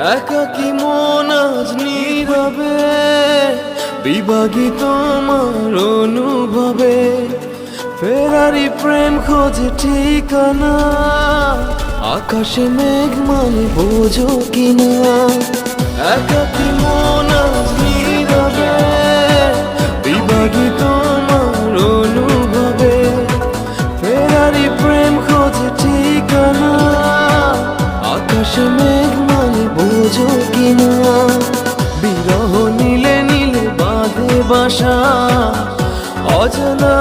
একাকী মন আজ নীরবে বিভাগী তোমার অনুভবে ফেরারি প্রেম খোঁজে ঠিকানা আকাশে মেঘ মানে বোঝো কিনা একাকী মন আজ নীরবে বিভাগী তোমার অনুভবে ফেরারি প্রেম খোঁজে ঠিকানা আকাশে মেঘ মানে বোঝো কিনা বিরহ নীলে নীলে বাঁধে বাসা অজানা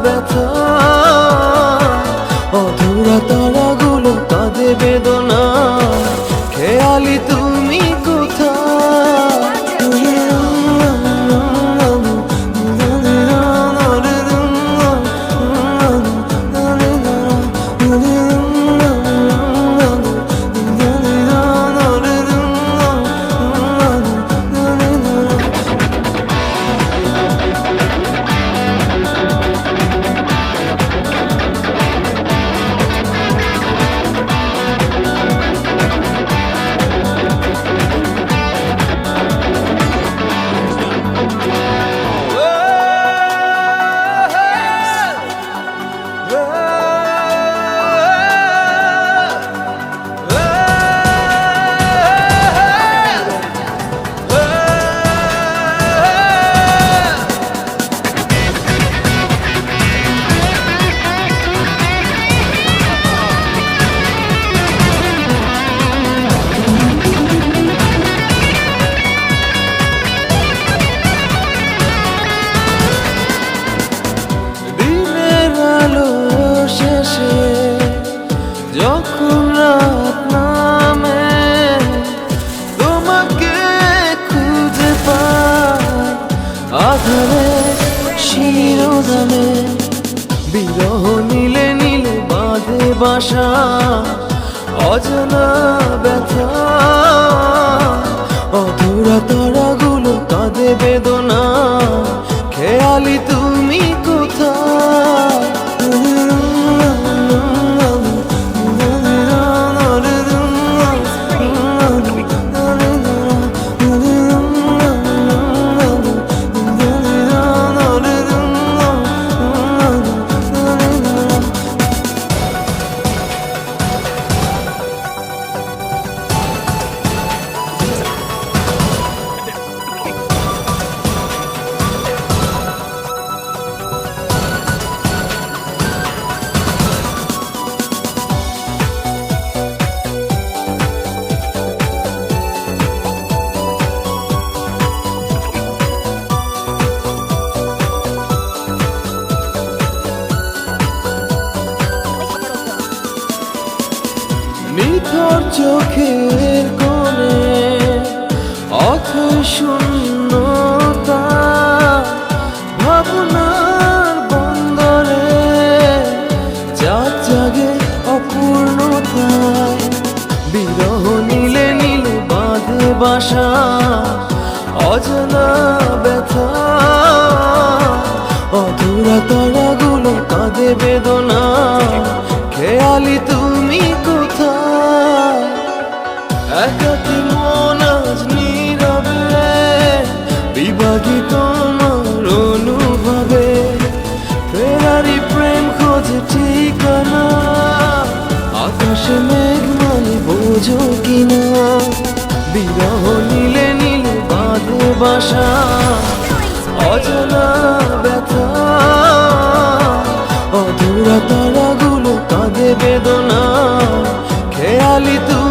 ব্যথা অধুরা তারাগুলো কাঁদে বেদনা খেয়ালি তুমি যখন রাত নামে তোমাকে খুঁজে পাই আধারে শিরোধামে বিরহ নীলে নীলে বাঁধে বাসা অজানা ব্যথা অধুরা তারাগুলো কাঁদে বেদনা খেয়ালি তুমি কোথায় নিথর চোখের কোণে অথই শূন্যতা ভাবনার বন্দরে চাঁদ জাগে অপূর্ণতায় বিরহ নীলে নীলে বাঁধে বাসা অজানা ব্যথা অধুরা তারাগুলো কাঁদে বেদনা খেয়ালি তুমি কোথায় একাকী মন আজ নীরবে বিভাগী তোমার অনুভবে ফেরারি প্রেম খোঁজে ঠিকানা আকাশে মেঘ মানে বোঝো কিনা বিরহ নীলে নীলে বাঁধে বাসা অজানা ব্যথা অধুরা তারাগুলো কাঁদে বেদনা খেয়ালি তুমি